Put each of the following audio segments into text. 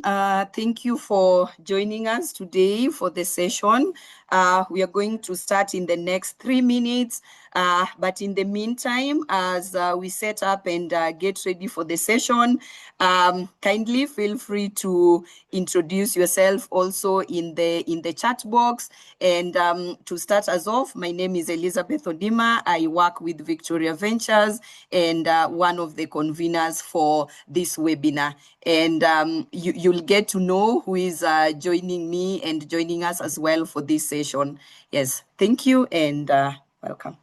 Thank you for joining us today for the session. We are going to start in the next 3 minutes. But in the meantime, as we set up and get ready for the session, kindly feel free to introduce yourself also in the chat box. And to start us off, my name is Elizabeth Odima. I work with Viktoria Ventures and one of the conveners for this webinar. And you'll get to know who is joining me and joining us as well for this session. Yes, thank you and welcome.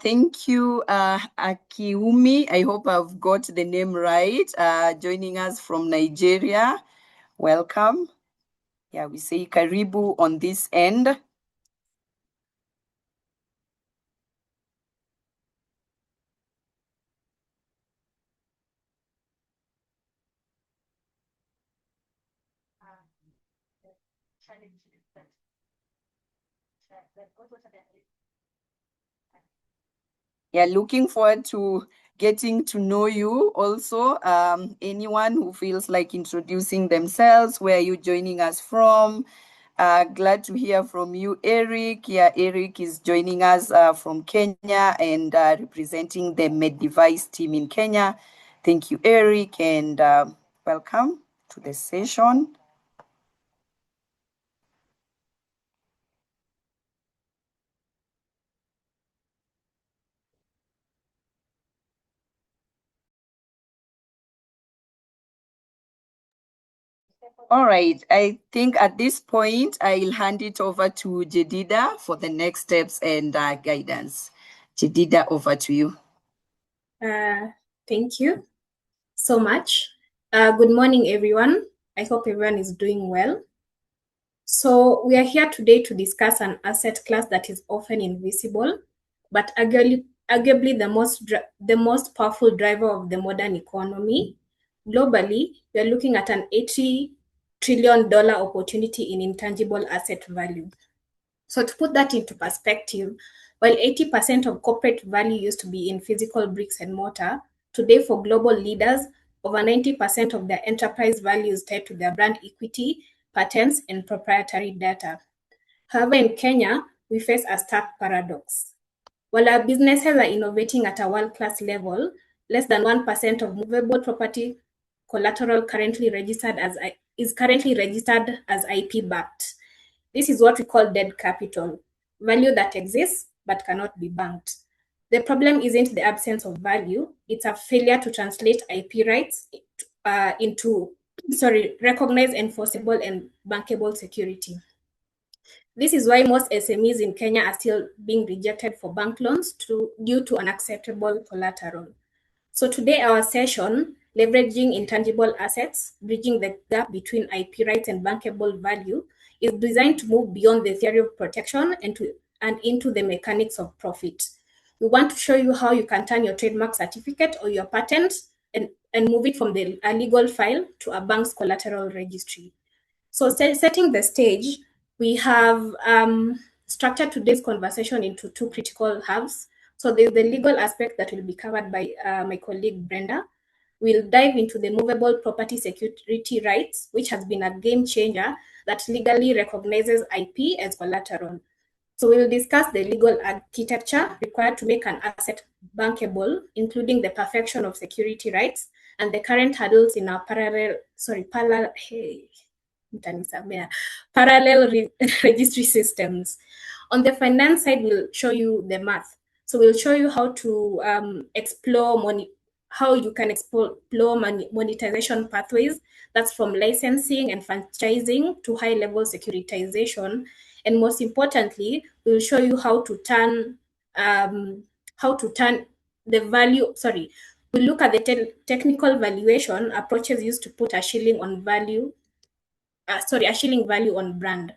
Thank you, Akiumi. I hope I've got the name right. Joining us from Nigeria. Welcome. Yeah, we say karibu on this end. Yeah, looking forward to getting to know you also. Anyone who feels like introducing themselves, where are you joining us from? Glad to hear from you, Eric. Yeah, Eric is joining us from Kenya and representing the Med Device team in Kenya. Thank you, Eric, and welcome to the session. All right, I think at this point, I'll hand it over to Jedida for the next steps and guidance. Jedida, over to you. Thank you so much. Good morning, everyone. I hope everyone is doing well. So we are here today to discuss an asset class that is often invisible, but arguably the most powerful driver of the modern economy. Globally, we are looking at an $80 trillion opportunity in intangible asset value. So to put that into perspective, while 80% of corporate value used to be in physical bricks and mortar, today for global leaders, over 90% of their enterprise value is tied to their brand equity, patents, and proprietary data. However, in Kenya, we face a stark paradox. While our businesses are innovating at a world-class level, less than 1% of movable property collateral is currently registered as IP-backed. This is what we call dead capital, value that exists but cannot be banked. The problem isn't the absence of value, it's a failure to translate IP rights into recognized, enforceable, and bankable security. This is why most SMEs in Kenya are still being rejected for bank loans due to unacceptable collateral. So today our session, Leveraging Intangible Assets, Bridging the Gap Between IP Rights and Bankable Value, is designed to move beyond the theory of protection and into the mechanics of profit. We want to show you how you can turn your trademark certificate or your patent and move it from a legal file to a bank's collateral registry. So setting the stage, we have structured today's conversation into two critical halves. So there's the legal aspect that will be covered by my colleague Brenda. We'll dive into the movable property security rights, which has been a game changer that legally recognizes IP as collateral. So we'll discuss the legal architecture required to make an asset bankable, including the perfection of security rights and the current hurdles in our parallel registry systems. On the finance side, we'll show you the math. So we'll show you how to how you can explore monetization pathways. That's from licensing and franchising to high-level securitization. And most importantly, we'll show you how to turn how to turn the value, we look at the technical valuation approaches used to put a shilling value on brand.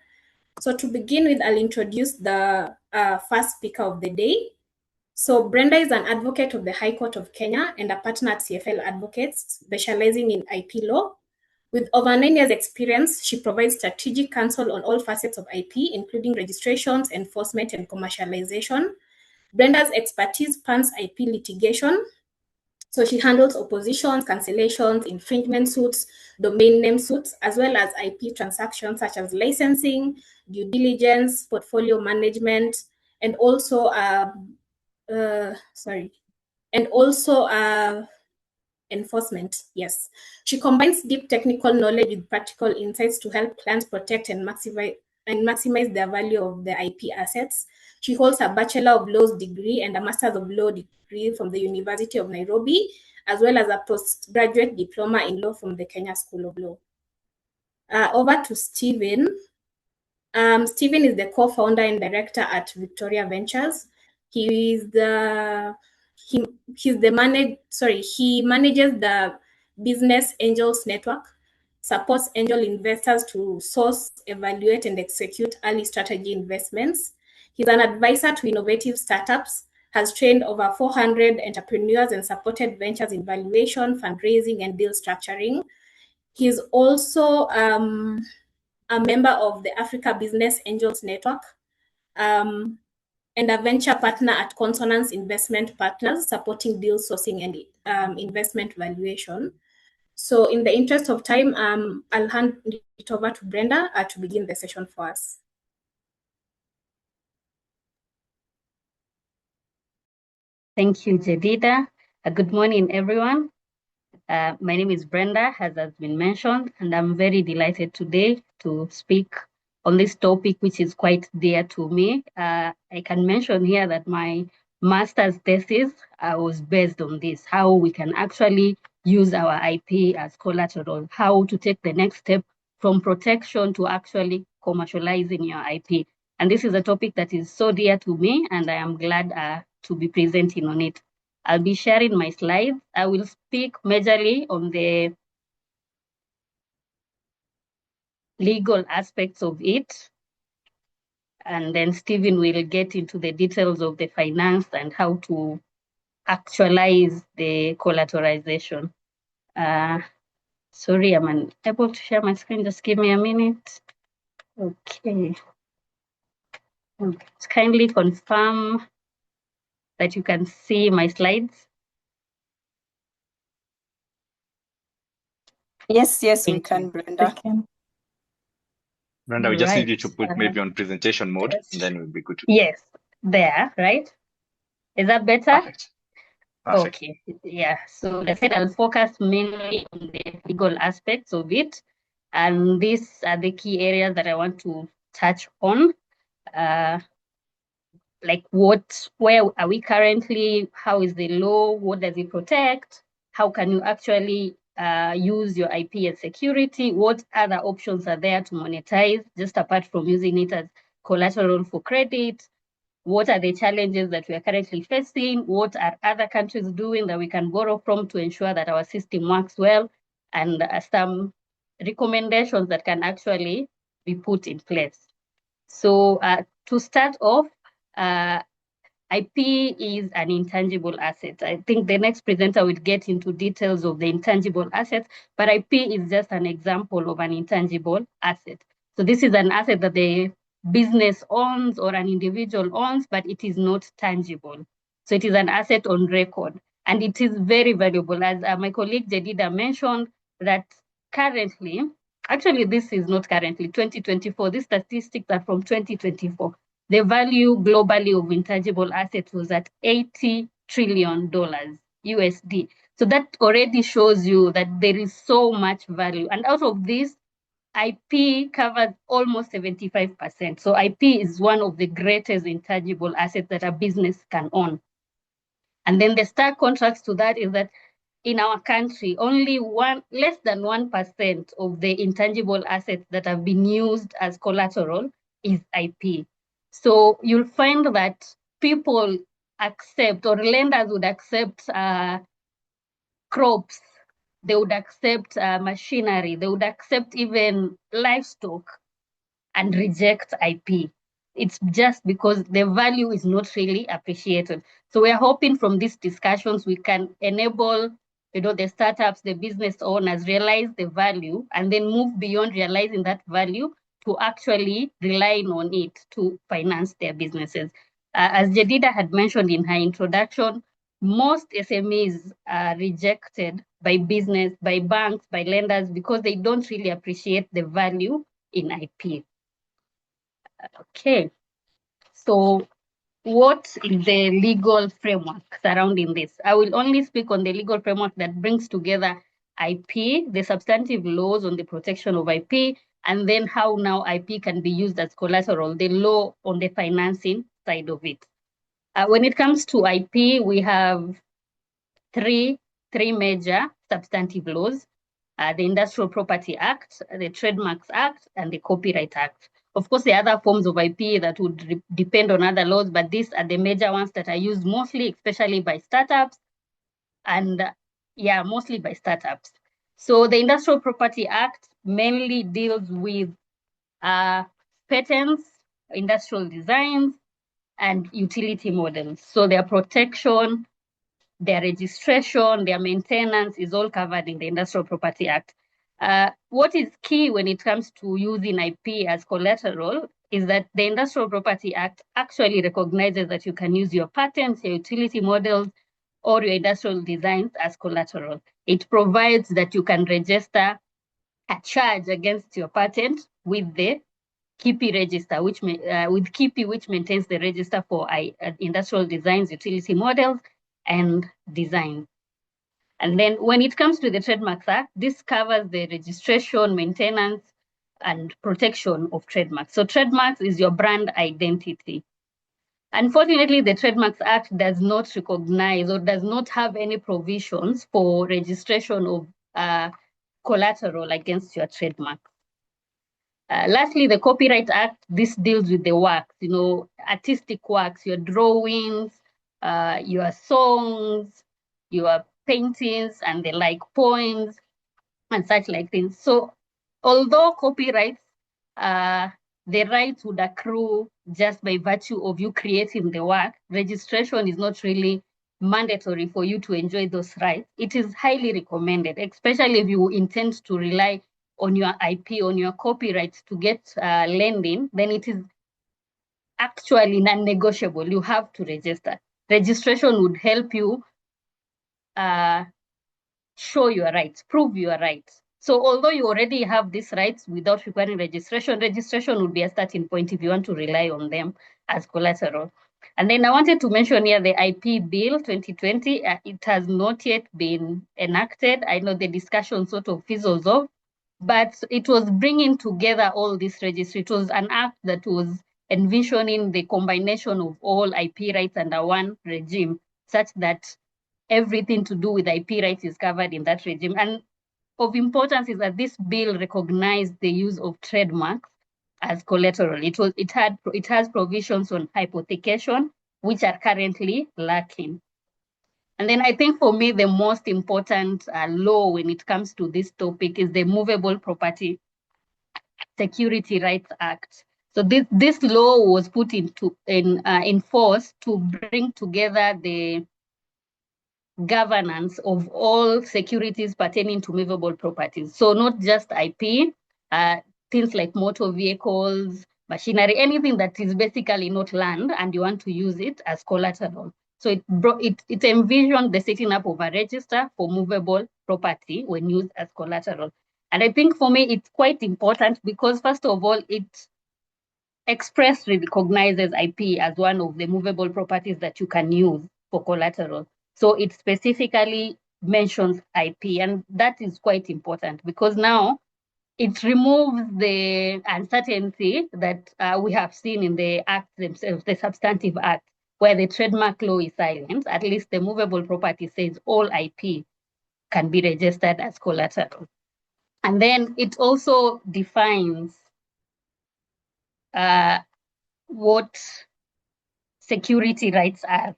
So to begin with, I'll introduce the first speaker of the day. So Brenda is an advocate of the High Court of Kenya and a partner at CFL Advocates, specializing in IP law. With over 9 years' experience, she provides strategic counsel on all facets of IP, including registrations, enforcement, and commercialization. Brenda's expertise spans IP litigation. So she handles oppositions, cancellations, infringement suits, domain name suits, as well as IP transactions such as licensing, due diligence, portfolio management, and also enforcement. Yes, she combines deep technical knowledge with practical insights to help clients protect and maximize their value of their IP assets. She holds a Bachelor of Laws degree and a Master's of Law degree from the University of Nairobi, as well as a postgraduate diploma in law from the Kenya School of Law. Over to Stephen. Stephen is the co-founder and director at Viktoria Ventures. He manages the Business Angels Network, supports angel investors to source, evaluate, and execute early strategy investments. He's an advisor to innovative startups, has trained over 400 entrepreneurs and supported ventures in valuation, fundraising, and deal structuring. He's also a member of the Africa Business Angels Network, and a venture partner at Consonance Investment Partners, supporting deal sourcing and investment valuation. So in the interest of time, I'll hand it over to Brenda to begin the session for us. Thank you, Jedida. Good morning, everyone. My name is Brenda, as has been mentioned, and I'm very delighted today to speak on this topic, which is quite dear to me. I can mention here that my master's thesis was based on this, how we can actually use our IP as collateral, how to take the next step from protection to actually commercializing your IP. And this is a topic that is so dear to me, and I am glad to be presenting on it. I'll be sharing my slides. I will speak majorly on the legal aspects of it. And then Stephen will get into the details of the finance and how to actualize the collateralization. Sorry, I'm unable to share my screen. Just give me a minute. Okay. Kindly confirm that you can see my slides. Yes, we can, Brenda. Brenda, we just need you to put maybe on presentation mode, and then we'll be good to go. Yes, there, right? Is that better? Perfect. Okay, yeah. So I said I'll focus mainly on the legal aspects of it, and these are the key areas that I want to touch on. Like where are we currently? How is the law? What does it protect? How can you actually use your IP as security? What other options are there to monetize, just apart from using it as collateral for credit? What are the challenges that we are currently facing? What are other countries doing that we can borrow from to ensure that our system works well? And some recommendations that can actually be put in place. So to start off, IP is an intangible asset. I think the next presenter will get into details of the intangible assets, but IP is just an example of an intangible asset. So this is an asset that the business owns or an individual owns, but it is not tangible. So it is an asset on record, and it is very valuable. As my colleague Jedida mentioned, that currently, actually this is not currently, 2024, these statistics are from 2024. The value globally of intangible assets was at $80 trillion USD. So that already shows you that there is so much value. And out of this, IP covers almost 75%. So IP is one of the greatest intangible assets that a business can own. And then the stark contrast to that is that in our country, only less than 1% of the intangible assets that have been used as collateral is IP. So you'll find that people accept, or lenders would accept crops, they would accept machinery, they would accept even livestock and reject IP. It's just because the value is not really appreciated. So we're hoping from these discussions we can enable the startups, the business owners realize the value and then move beyond realizing that value to actually relying on it to finance their businesses. As Jedida had mentioned in her introduction, most SMEs are rejected by business, by banks, by lenders, because they don't really appreciate the value in IP. Okay, so what is the legal framework surrounding this? I will only speak on the legal framework that brings together IP, the substantive laws on the protection of IP, and then how now IP can be used as collateral, the law on the financing side of it. When it comes to IP, we have three major substantive laws, the Industrial Property Act, the Trademarks Act, and the Copyright Act. Of course, there are other forms of IP that would depend on other laws, but these are the major ones that are used mostly, especially by startups, and mostly by startups. So the Industrial Property Act mainly deals with patents, industrial designs, and utility models. So their protection, their registration, their maintenance is all covered in the Industrial Property Act. What is key when it comes to using IP as collateral is that the Industrial Property Act actually recognizes that you can use your patents, your utility models, or your industrial designs as collateral. It provides that you can register a charge against your patent with the KIPI register, which maintains the register for industrial designs, utility models, and design. And then when it comes to the Trademarks Act, this covers the registration, maintenance, and protection of trademarks. So trademarks is your brand identity. Unfortunately, the Trademarks Act does not recognize or does not have any provisions for registration of collateral against your trademark. Lastly, the Copyright Act, this deals with the works, artistic works, your drawings, your songs, your paintings, and the like, poems, and such like things. So although copyrights, the rights would accrue just by virtue of you creating the work, registration is not really mandatory for you to enjoy those rights. It is highly recommended, especially if you intend to rely on your IP, on your copyrights to get lending, then it is actually non-negotiable. You have to register. Registration would help you show your rights, prove your rights. So although you already have these rights without requiring registration, registration would be a starting point if you want to rely on them as collateral. And then I wanted to mention here the IP Bill 2020. It has not yet been enacted. I know the discussion sort of fizzles off, but it was bringing together all this registry. It was an act that was envisioning the combination of all IP rights under one regime, such that everything to do with IP rights is covered in that regime. And of importance is that this bill recognized the use of trademarks as collateral. It has provisions on hypothecation, which are currently lacking. And then I think for me, the most important law when it comes to this topic is the Movable Property Security Rights Act. So this law was put in force to bring together the governance of all securities pertaining to movable properties. So not just IP, things like motor vehicles, machinery, anything that is basically not land and you want to use it as collateral. So it envisioned the setting up of a register for movable property when used as collateral. And I think for me, it's quite important because first of all, it expressly recognizes IP as one of the movable properties that you can use for collateral. So it specifically mentions IP, and that is quite important because now it removes the uncertainty that we have seen in the act themselves, the substantive act, where the trademark law is silent. At least the movable property says all IP can be registered as collateral. And then it also defines what security rights are.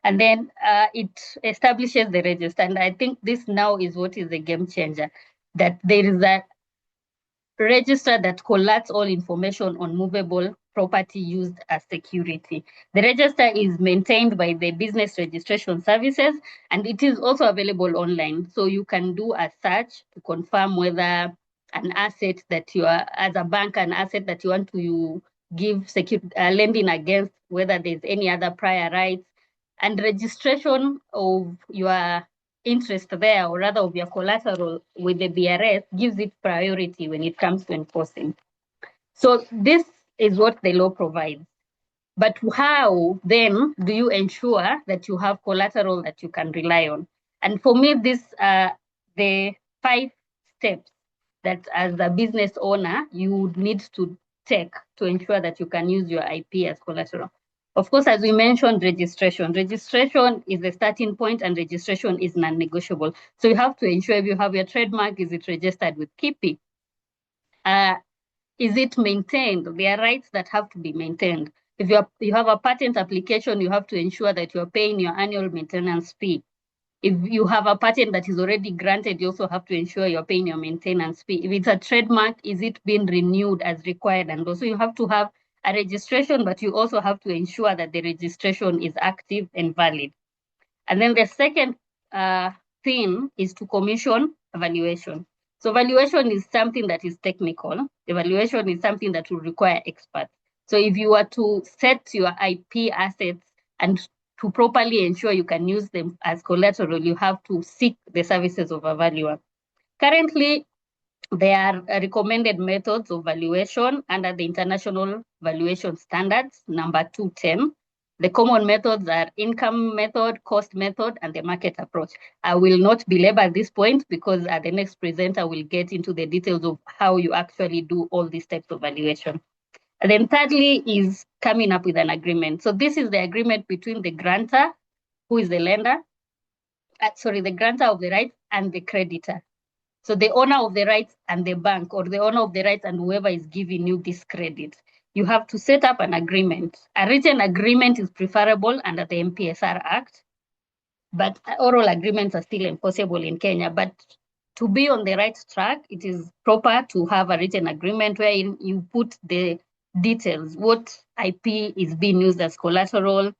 And then it establishes the register. And I think this now is what is the game changer, that there is a register that collates all information on movable property used as security. The register is maintained by the Business Registration Services, and it is also available online. So you can do a search to confirm whether an asset that you are, as a bank, an asset that you want to give lending against, whether there's any other prior rights, and registration of your interest there, or rather of your collateral with the BRS, gives it priority when it comes to enforcing. So this is what the law provides. But how then do you ensure that you have collateral that you can rely on? And for me, these are the 5 steps that as a business owner, you would need to take to ensure that you can use your IP as collateral. Of course, as we mentioned, registration. Registration is the starting point, and registration is non-negotiable. So you have to ensure, if you have your trademark, is it registered with KIPI? Is it maintained? There are rights that have to be maintained. If you have a patent application, you have to ensure that you're paying your annual maintenance fee. If you have a patent that is already granted, you also have to ensure you're paying your maintenance fee. If it's a trademark, is it being renewed as required? And also you have to have a registration, but you also have to ensure that the registration is active and valid. And then the second thing is to commission evaluation. So evaluation is something that is technical. Evaluation is something that will require experts. So if you were to set your IP assets and to properly ensure you can use them as collateral, you have to seek the services of a valuer. Currently, there are recommended methods of valuation under the International Valuation Standards, number 210. The common methods are income method, cost method, and the market approach. I will not belabor this point because the next presenter will get into the details of how you actually do all these types of valuation. And then thirdly is coming up with an agreement. So this is the agreement between the grantor, who is the lender, the grantor of the rights, and the creditor. So the owner of the rights and the bank, or the owner of the rights and whoever is giving you this credit. You have to set up an agreement. A written agreement is preferable under the MPSR Act, but oral agreements are still enforceable in Kenya. But to be on the right track, it is proper to have a written agreement where you put the details, what IP is being used as collateral,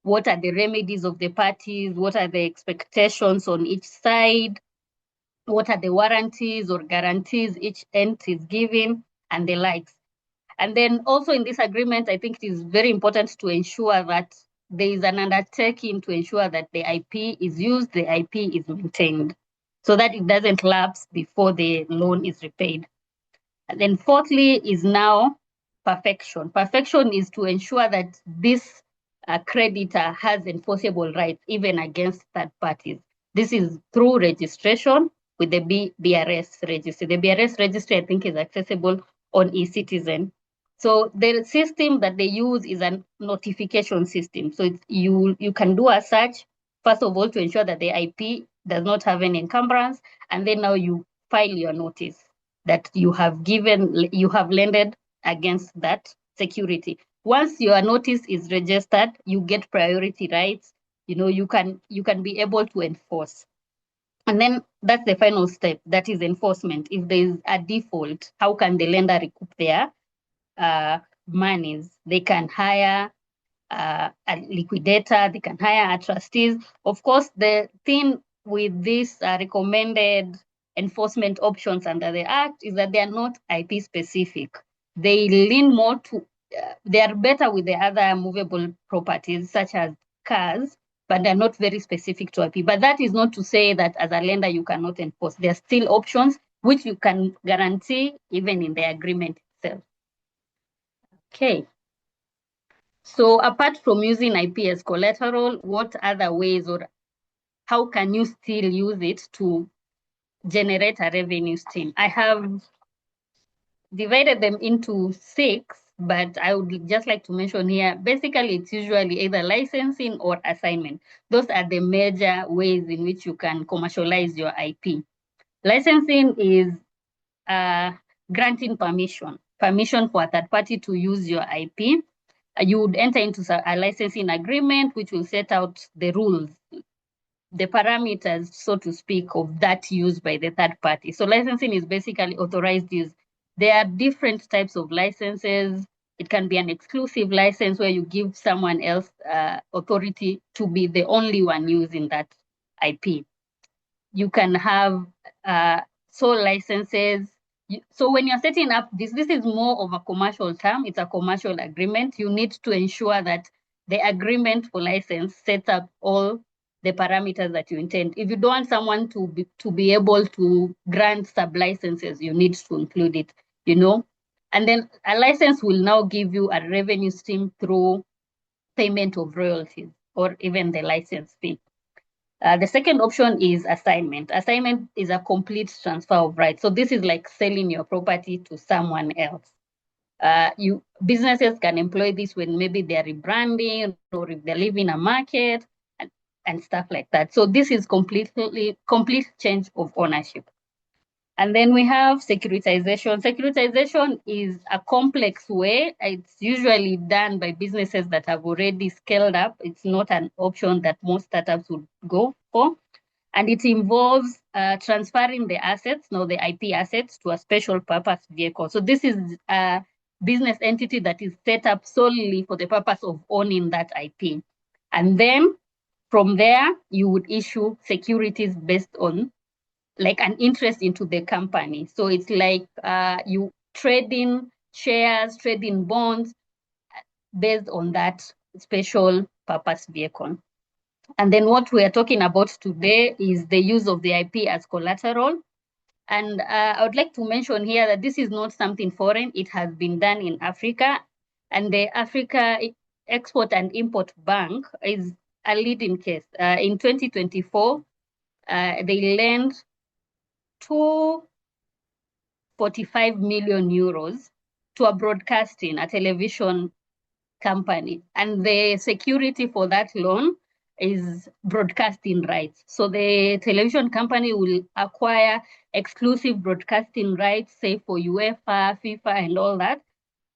what are the remedies of the parties, what are the expectations on each side, what are the warranties or guarantees each end is giving, and the likes. And then also in this agreement, I think it is very important to ensure that there is an undertaking to ensure that the IP is used, the IP is maintained, so that it doesn't lapse before the loan is repaid. And then fourthly is now perfection. Perfection is to ensure that this creditor has enforceable rights even against third parties. This is through registration with the BRS registry. The BRS registry, I think, is accessible on eCitizen. So the system that they use is a notification system. So you can do a search, first of all, to ensure that the IP does not have any encumbrance, and then now you file your notice that you have lended against that security. Once your notice is registered, you get priority rights. You can be able to enforce. And then that's the final step, that is enforcement. If there is a default, how can the lender recoup their monies? They can hire a liquidator, they can hire trustees. Of course, the thing with these recommended enforcement options under the Act is that they are not IP specific. They lean more to, they are better with the other movable properties such as cars, but they're not very specific to IP. But that is not to say that as a lender you cannot enforce. There are still options which you can guarantee even in the agreement itself. Okay. So apart from using IP as collateral, what other ways, or how can you still use it to generate a revenue stream? I have divided them into 6, but I would just like to mention here, basically it's usually either licensing or assignment. Those are the major ways in which you can commercialize your IP. Licensing is granting permission for a third party to use your IP. you would enter into a licensing agreement, which will set out the rules, the parameters, so to speak, of that use by the third party. So licensing is basically authorized use. There are different types of licenses. It can be an exclusive license where you give someone else authority to be the only one using that IP. You can have sole licenses. So when you're setting up this is more of a commercial term. It's a commercial agreement. You need to ensure that the agreement for license sets up all the parameters that you intend. If you don't want someone to be able to grant sub-licenses, you need to include it, And then a license will now give you a revenue stream through payment of royalties or even the license fee. The second option is assignment. Assignment is a complete transfer of rights. So this is like selling your property to someone else. Businesses can employ this when maybe they're rebranding or if they live in a market and stuff like that. So this is complete change of ownership. And then we have securitization. Securitization is a complex way. It's usually done by businesses that have already scaled up. It's not an option that most startups would go for. And it involves transferring the assets, the IP assets, to a special purpose vehicle. So this is a business entity that is set up solely for the purpose of owning that IP. And then from there, you would issue securities based on like an interest into the company. So it's like you trading shares, trading bonds based on that special purpose vehicle. And then what we are talking about today is the use of the IP as collateral. And I would like to mention here that this is not something foreign. It has been done in Africa. And the Africa Export and Import Bank is a leading case. In 2024, they lent 245 million euros to a television company. And the security for that loan is broadcasting rights. So the television company will acquire exclusive broadcasting rights, say for UEFA, FIFA, and all that.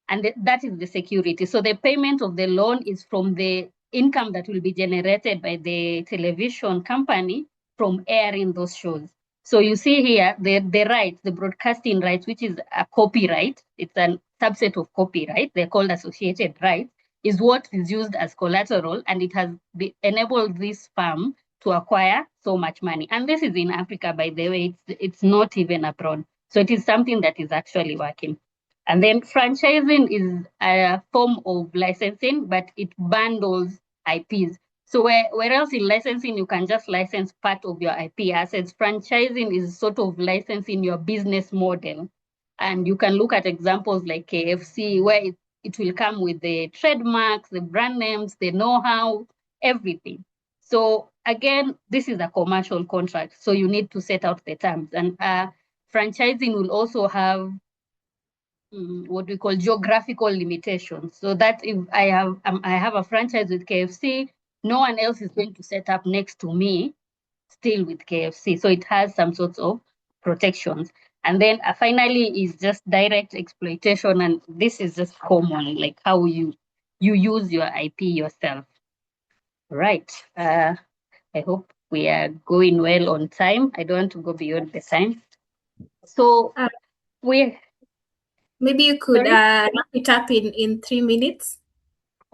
And that is the security. So the payment of the loan is from the income that will be generated by the television company from airing those shows. So you see here, the rights, the broadcasting rights, which is a copyright, it's a subset of copyright, they're called associated rights, is what is used as collateral, and it has enabled this firm to acquire so much money. And this is in Africa, by the way, it's not even abroad. So it is something that is actually working. And then franchising is a form of licensing, but it bundles IPs. So where else in licensing, you can just license part of your IP assets. Franchising is sort of licensing your business model. And you can look at examples like KFC, where it will come with the trademarks, the brand names, the know-how, everything. So again, this is a commercial contract. So you need to set out the terms. And franchising will also have what we call geographical limitations. So that if I have a franchise with KFC, no one else is going to set up next to me still with KFC. So it has some sorts of protections. And then finally is just direct exploitation. And this is just common, like how you use your IP yourself. Right. I hope we are going well on time. I don't want to go beyond the time. So maybe you could wrap it up in 3 minutes.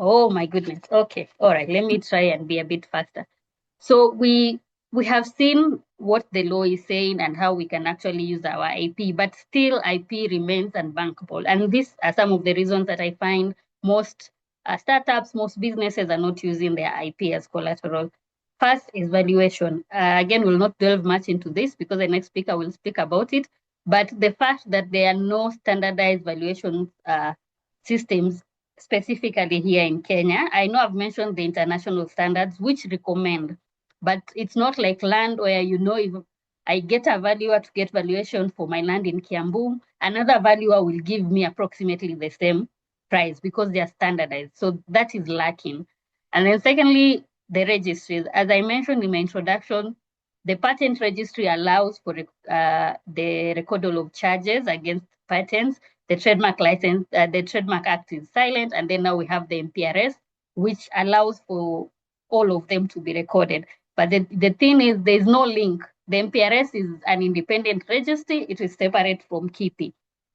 Oh my goodness. Okay. All right. Let me try and be a bit faster. So we have seen what the law is saying and how we can actually use our IP, but still IP remains unbankable. And these are some of the reasons that I find most startups, most businesses are not using their IP as collateral. First is valuation. Again, we'll not delve much into this because the next speaker will speak about it. But the fact that there are no standardized valuation systems specifically here in Kenya. I know I've mentioned the international standards, which recommend, but it's not like land where, if I get a valuer to get valuation for my land in Kiambu, another valuer will give me approximately the same price because they are standardized. So that is lacking. And then secondly, the registries. As I mentioned in my introduction, the patent registry allows for the recordal of charges against patents, the trademark license, the Trademark Act is silent, and then now we have the MPRS, which allows for all of them to be recorded. But the thing is, there's no link. The MPRS is an independent registry. It is separate from KIPI.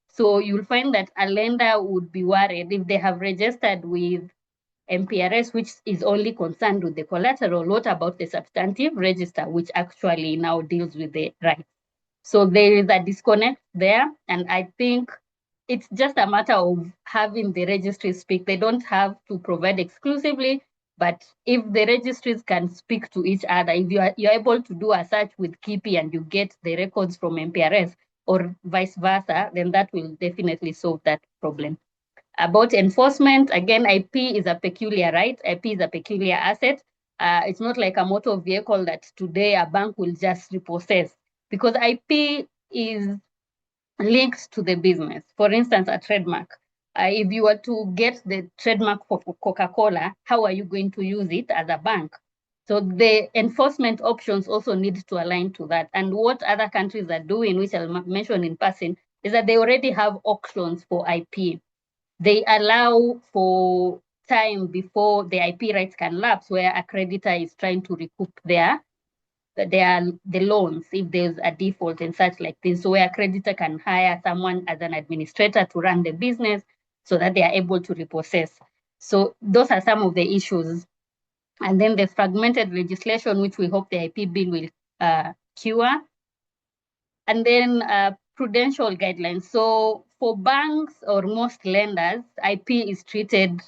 So you'll find that a lender would be worried if they have registered with MPRS, which is only concerned with the collateral. What about the substantive register, which actually now deals with the rights? So there is a disconnect there. And I think it's just a matter of having the registries speak. They don't have to provide exclusively, but if the registries can speak to each other, if you're able to do a search with KIPI and you get the records from MPRS or vice versa, then that will definitely solve that problem. About enforcement, again, IP is a peculiar right. IP is a peculiar asset. It's not like a motor vehicle that today a bank will just repossess, because IP is linked to the business. For instance, a trademark. If you were to get the trademark for Coca-Cola, how are you going to use it as a bank? So the enforcement options also need to align to that. And what other countries are doing, which I'll mention in passing, is that they already have auctions for IP. They allow for time before the IP rights can lapse, where a creditor is trying to recoup the loans if there's a default and such like this. So where a creditor can hire someone as an administrator to run the business so that they are able to repossess. So those are some of the issues. And then the fragmented legislation, which we hope the IP bill will cure. And then prudential guidelines. So for banks or most lenders, IP is treated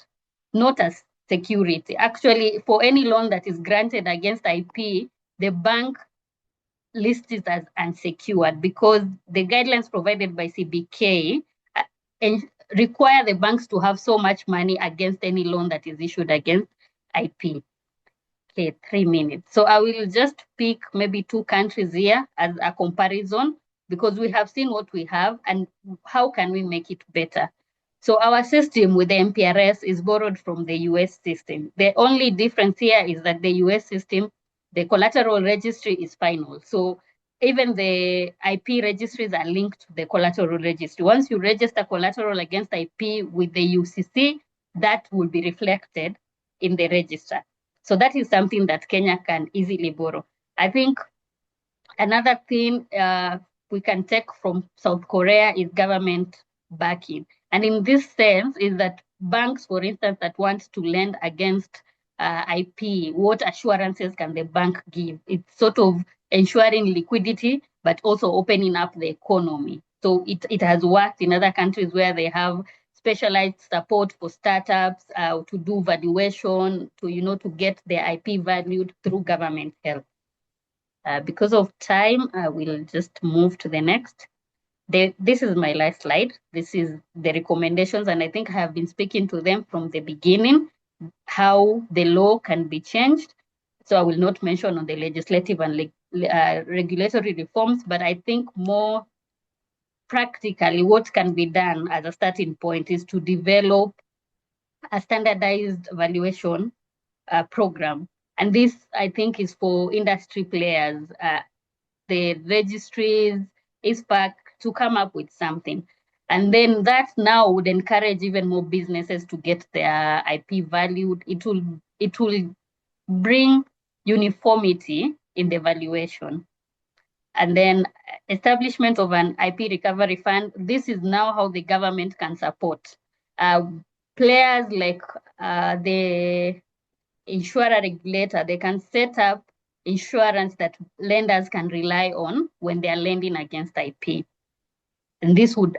not as security. Actually, for any loan that is granted against IP, the bank lists it as unsecured, because the guidelines provided by CBK require the banks to have so much money against any loan that is issued against IP. Okay, 3 minutes. So I will just pick maybe 2 countries here as a comparison, because we have seen what we have and how can we make it better. So our system with the MPRS is borrowed from the US system. The only difference here is that the US system, the collateral registry is final. So even the IP registries are linked to the collateral registry. Once you register collateral against IP with the UCC, that will be reflected in the register. So that is something that Kenya can easily borrow. I think another thing we can take from South Korea is government backing. And in this sense is that banks, for instance, that want to lend against IP, what assurances can the bank give? It's sort of ensuring liquidity, but also opening up the economy. So it has worked in other countries where they have specialized support for startups to do valuation, to get their IP valued through government help. Because of time, I will just move to the next. This is my last slide. This is the recommendations, and I think I have been speaking to them from the beginning, how the law can be changed. So I will not mention on the legislative and regulatory reforms, but I think more practically what can be done as a starting point is to develop a standardized valuation program. And this, I think, is for industry players, the registries, ISPAC, to come up with something. And then that now would encourage even more businesses to get their IP valued. It will bring uniformity in the valuation. And then establishment of an IP recovery fund. This is now how the government can support players like the insurer regulator. They can set up insurance that lenders can rely on when they are lending against IP. And this would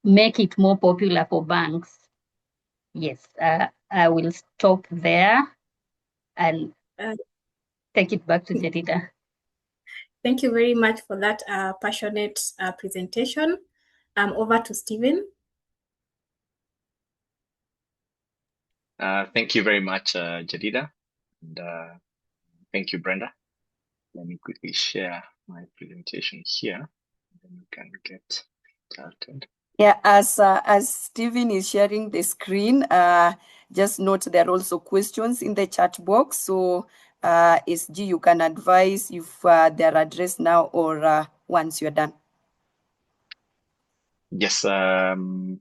make it more popular for banks. Yes, I will stop there and take it back to Jedida. Thank you very much for that passionate presentation. Over to Stephen. Thank you very much, Jedida. And thank you, Brenda. Let me quickly share my presentation here, and then we can get started. Yeah, as Stephen is sharing the screen, just note there are also questions in the chat box. So SG, you can advise if they're addressed now or once you're done. Yes, I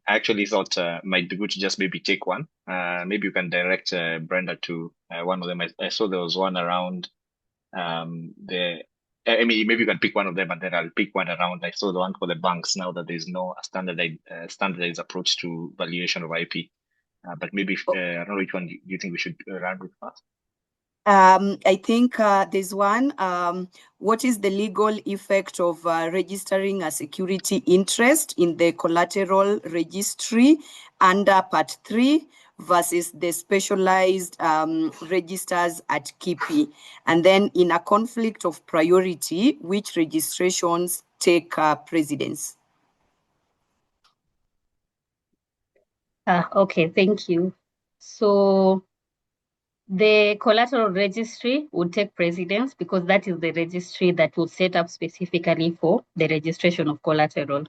actually thought might be good to just maybe take one. Maybe you can direct Brenda to one of them. I saw there was one around the. I mean, maybe you can pick one of them, and then I'll pick one around. I saw the one for the banks now that there's no standardized approach to valuation of IP. But maybe I don't know which one you think we should run with first. I think there's one. What is the legal effect of registering a security interest in the collateral registry under Part 3 versus the specialized registers at KIPI? And then in a conflict of priority, which registrations take precedence? Okay, thank you. So the collateral registry would take precedence because that is the registry that was set up specifically for the registration of collateral.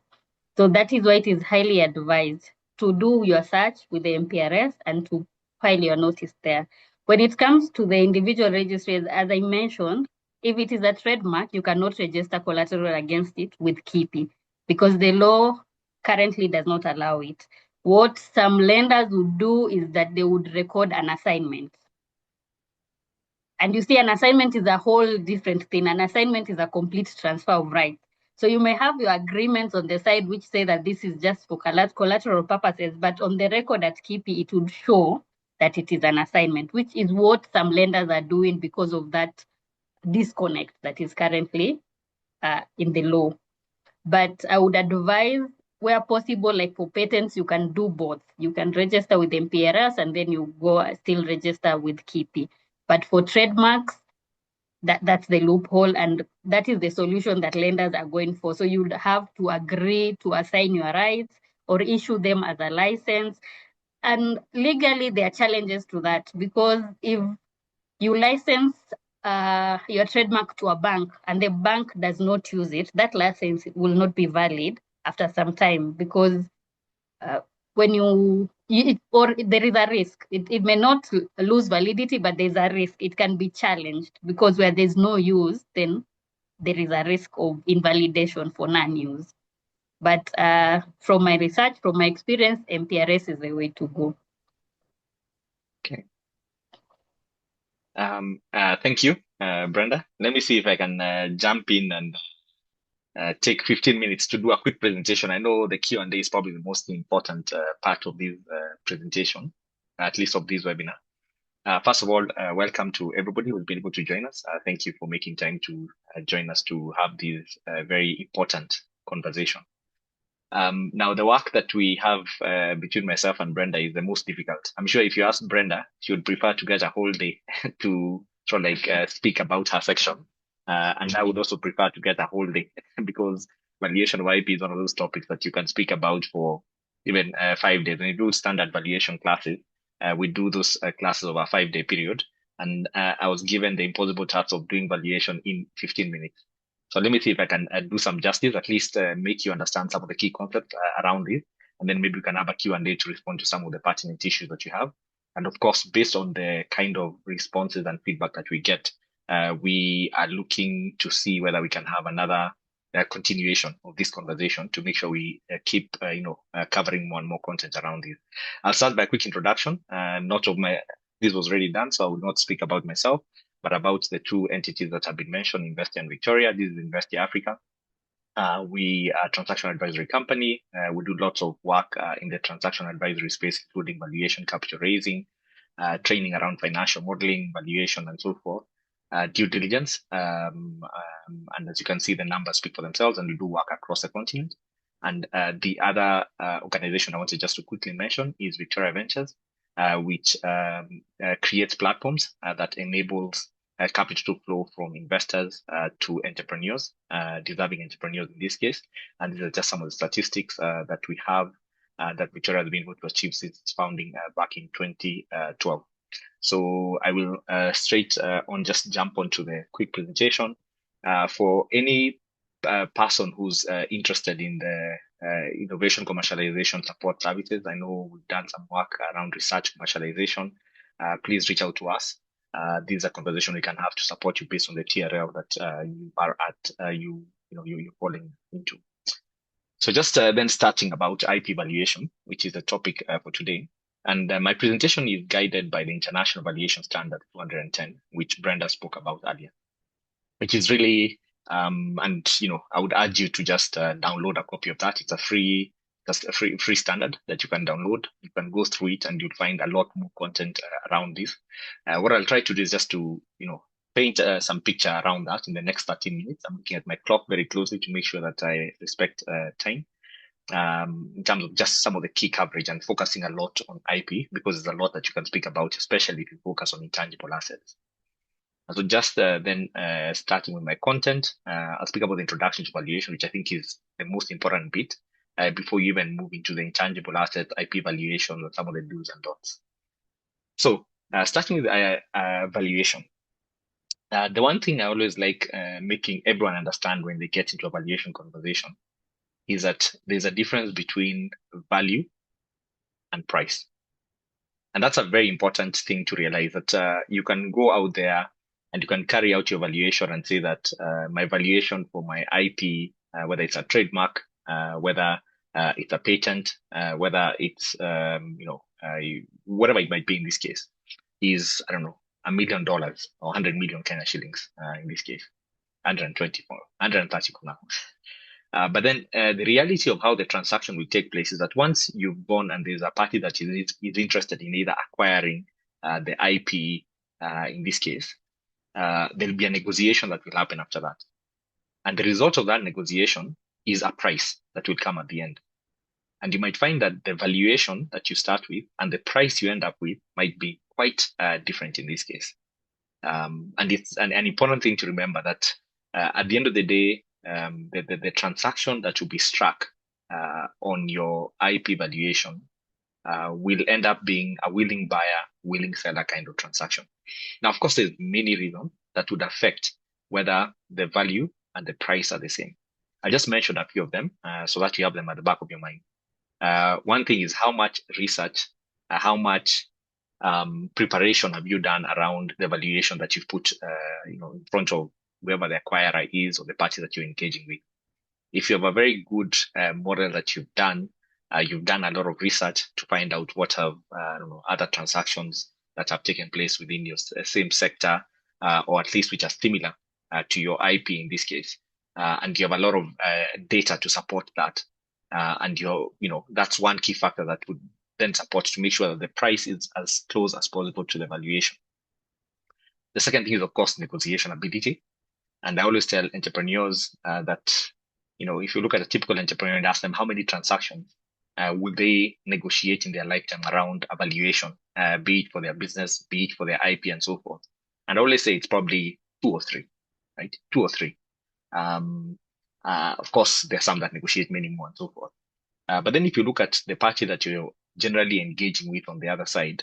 So that is why it is highly advised to do your search with the MPRS and to file your notice there. When it comes to the individual registries, as I mentioned, if it is a trademark, you cannot register collateral against it with KIPI because the law currently does not allow it. What some lenders would do is that they would record an assignment. And you see, an assignment is a whole different thing. An assignment is a complete transfer of rights. So you may have your agreements on the side which say that this is just for collateral purposes, but on the record at KIPI, it would show that it is an assignment, which is what some lenders are doing because of that disconnect that is currently in the law. But I would advise, where possible, like for patents, you can do both. You can register with MPRS and then you go still register with KIPI. But for trademarks, that's the loophole, and that is the solution that lenders are going for. So you'd have to agree to assign your rights or issue them as a license. And legally, there are challenges to that because if you license your trademark to a bank and the bank does not use it, that license will not be valid after some time because when or there is a risk. It may not lose validity, but there's a risk. It can be challenged because where there's no use, then there is a risk of invalidation for non-use. But from my research, from my experience, MPRS is the way to go. Okay. Thank you, Brenda. Let me see if I can jump in and take 15 minutes to do a quick presentation. I know the Q&A is probably the most important part of this presentation, at least of this webinar. First of all, welcome to everybody who's been able to join us. Thank you for making time to join us to have this very important conversation. Now, the work that we have between myself and Brenda is the most difficult. I'm sure if you ask Brenda, she would prefer to get a whole day to sort of like speak about her section. And I would also prefer to get a whole day because valuation of IP is one of those topics that you can speak about for even 5 days. When you do standard valuation classes, we do those classes over a 5-day period. And I was given the impossible task of doing valuation in 15 minutes. So let me see if I can do some justice, at least make you understand some of the key concepts around it. And then maybe we can have a Q&A to respond to some of the pertinent issues that you have. And of course, based on the kind of responses and feedback that we get, we are looking to see whether we can have another continuation of this conversation to make sure we keep, covering more and more content around this. I'll start by a quick introduction. This was already done, so I will not speak about myself, but about the two entities that have been mentioned, InVhestia and Viktoria. This is InVhestia Africa. We are a transaction advisory company. We do lots of work in the transaction advisory space, including valuation, capital raising, training around financial modeling, valuation, and so forth, due diligence. And as you can see, the numbers speak for themselves, and we do work across the continent. And the other organization I wanted just to quickly mention is Viktoria Ventures, which creates platforms that enables capital to flow from investors to entrepreneurs, deserving entrepreneurs in this case. And these are just some of the statistics that we have that Viktoria has been able to achieve since its founding back in 2012. So I will straight on just jump onto the quick presentation. For any person who's interested in the innovation commercialization support services, I know we've done some work around research commercialization. Please reach out to us. This is a conversation we can have to support you based on the TRL that you are at, you're falling into. So just then starting about IP valuation, which is the topic for today. And my presentation is guided by the International Valuation Standard 210, which Brenda spoke about earlier, which is really, and I would urge you to just download a copy of that. It's just a free standard that you can download. You can go through it and you'll find a lot more content around this. What I'll try to do is just to, paint some picture around that in the next 13 minutes. I'm looking at my clock very closely to make sure that I respect time. In terms of just some of the key coverage and focusing a lot on IP, because there's a lot that you can speak about, especially if you focus on intangible assets. So just then starting with my content, I'll speak about the introduction to valuation, which I think is the most important bit before you even move into the intangible asset, IP valuation, and some of the do's and don'ts. So starting with valuation. The one thing I always like making everyone understand when they get into a valuation conversation is that there's a difference between value and price. And that's a very important thing to realize, that you can go out there and you can carry out your valuation and say that my valuation for my IP, whether it's a trademark, whether it's a patent, whether it's, whatever it might be in this case, is, I don't know, $1 million or 100 million Kenya shillings in this case, 130 for now. But then the reality of how the transaction will take place is that once you've gone and there's a party that is interested in either acquiring the IP, in this case, there'll be a negotiation that will happen after that. And the result of that negotiation is a price that will come at the end. And you might find that the valuation that you start with and the price you end up with might be quite different in this case. And it's an important thing to remember that at the end of the day, the transaction that will be struck on your IP valuation will end up being a willing buyer, willing seller kind of transaction. Now, of course, there's many reasons that would affect whether the value and the price are the same. I just mentioned a few of them so that you have them at the back of your mind. One thing is how much research, how much preparation have you done around the valuation that you've put in front of whoever the acquirer is or the party that you're engaging with. If you have a very good model that you've done a lot of research to find out what have other transactions that have taken place within your same sector, or at least which are similar to your IP in this case, and you have a lot of data to support that, and that's one key factor that would then support to make sure that the price is as close as possible to the valuation. The second thing is, of course, negotiation ability. And I always tell entrepreneurs that, if you look at a typical entrepreneur and ask them how many transactions will they negotiate in their lifetime around a valuation, be it for their business, be it for their IP and so forth. And I always say it's probably 2 or 3, right? 2 or 3. Of course, there are some that negotiate many more and so forth. But then if you look at the party that you're generally engaging with on the other side,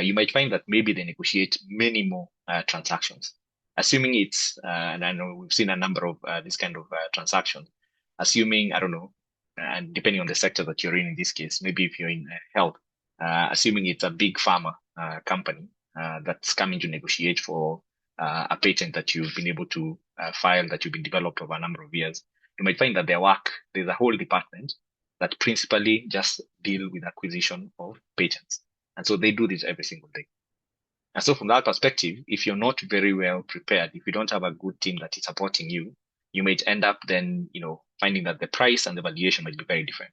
you might find that maybe they negotiate many more transactions. Assuming it's, and I know we've seen a number of this kind of transactions, assuming, I don't know, and depending on the sector that you're in this case, maybe if you're in health, assuming it's a big pharma company that's coming to negotiate for a patent that you've been able to file, that you've been developed over a number of years, you might find that there's a whole department that principally just deal with acquisition of patents. And so they do this every single day. And so from that perspective, if you're not very well prepared, if you don't have a good team that is supporting you, you might end up then, finding that the price and the valuation might be very different.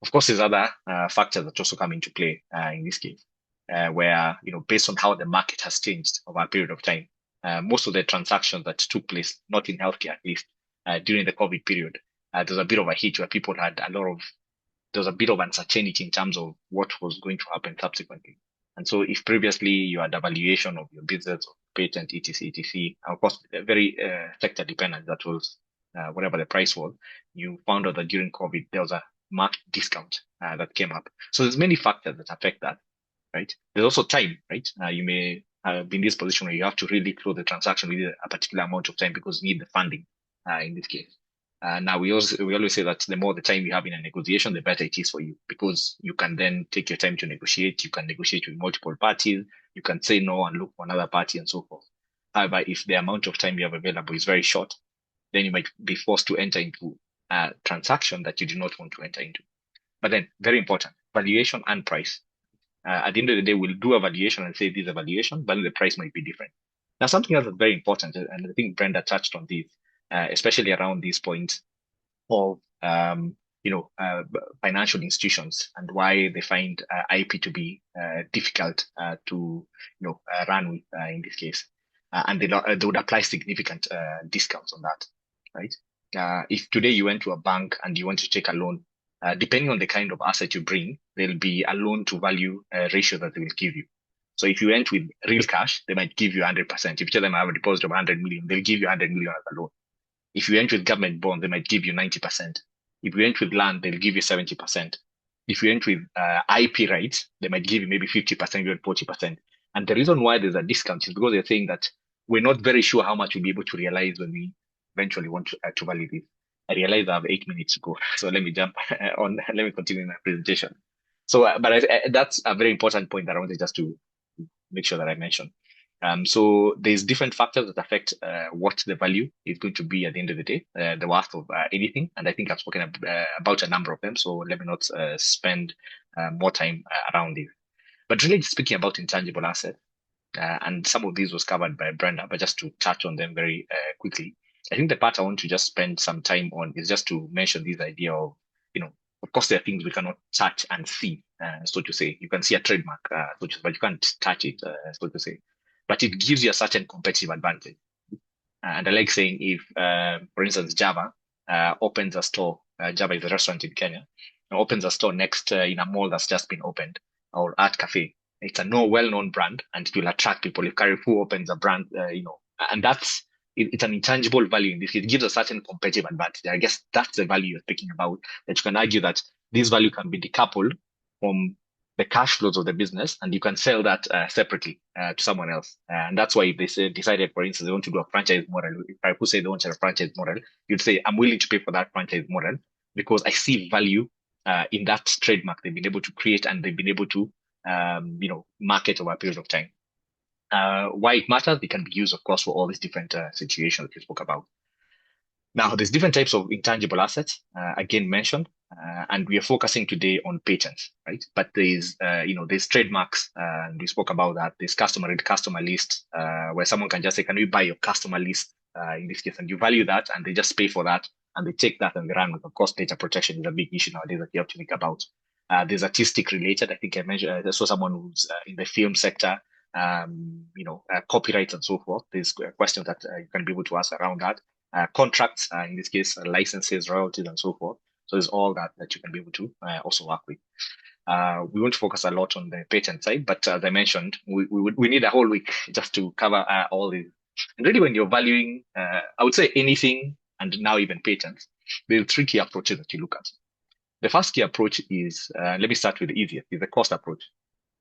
Of course, there's other factors that also come into play in this case, where, based on how the market has changed over a period of time, most of the transactions that took place, not in healthcare at least, during the COVID period, there's a bit of a hit where people had there was a bit of uncertainty in terms of what was going to happen subsequently. And so if previously you had a valuation of your business, or patent, etc., of course, very sector dependent, that was whatever the price was, you found out that during COVID, there was a marked discount that came up. So there's many factors that affect that, right? There's also time, right? You may be in this position where you have to really close the transaction within a particular amount of time because you need the funding in this case. Now we always say that the more the time you have in a negotiation, the better it is for you, because you can then take your time to negotiate. You can negotiate with multiple parties. You can say no and look for another party and so forth. However, if the amount of time you have available is very short, then you might be forced to enter into transaction that you do not want to enter into. But then, very important, valuation and price. At the end of the day, we'll do a valuation and say this is a valuation, but the price might be different. Now, something else that's very important, and I think Brenda touched on this, especially around these points of financial institutions and why they find IP to be difficult to run with in this case, and they would apply significant discounts on that, right? If today you went to a bank and you want to take a loan, depending on the kind of asset you bring, there'll be a loan to value ratio that they will give you. So if you went with real cash, they might give you 100%. If you tell them I have a deposit of 100 million, they'll give you 100 million as a loan. If you went with government bond, they might give you 90%. If you went with land, they'll give you 70%. If you went with IP rights, they might give you maybe 50%, even 40%. And the reason why there's a discount is because they're saying that we're not very sure how much we'll be able to realize when we eventually want to value this. I realize I have 8 minutes to go, so let me jump on. Let me continue my presentation. So, that's a very important point that I wanted just to make sure that I mention. So there's different factors that affect what the value is going to be at the end of the day, the worth of anything. And I think I've spoken about a number of them, so let me not spend more time around it. But really speaking about intangible assets, and some of these was covered by Brenda, but just to touch on them very quickly. I think the part I want to just spend some time on is just to mention this idea of, of course, there are things we cannot touch and see, so to say. You can see a trademark, but you can't touch it, so to say. But it gives you a certain competitive advantage. And I like saying if, for instance, Java opens a store, Java is a restaurant in Kenya, opens a store next in a mall that's just been opened, or Art Cafe. It's a well-known brand, and it will attract people. If Carrefour opens a brand, and it's an intangible value in this. It gives a certain competitive advantage. I guess that's the value you're speaking about, that you can argue that this value can be decoupled from the cash flows of the business, and you can sell that separately to someone else. And that's why if they decided, for instance, they want to do a franchise model, if Carrefour say they want to have a franchise model, you'd say, I'm willing to pay for that franchise model because I see value in that trademark they've been able to create, and they've been able to market over a period of time. Why it matters, it can be used, of course, for all these different situations that we spoke about. Now, there's different types of intangible assets, again mentioned, and we are focusing today on patents, right? But there's trademarks, and we spoke about that. There's customer list, where someone can just say, can we buy your customer list, in this case, and you value that, and they just pay for that, and they take that and they run with. Of course, data protection is a big issue nowadays that you have to think about. There's artistic related. I think I saw someone who's in the film sector, copyright and so forth. There's questions that you can be able to ask around that. Contracts, in this case, licenses, royalties, and so forth. So there's all that you can be able to also work with. We won't focus a lot on the patent side, but as I mentioned, we need a whole week just to cover all these. And really, when you're valuing, I would say anything, and now even patents, there are 3 key approaches that you look at. The first key approach is, let me start with the easiest, is the cost approach,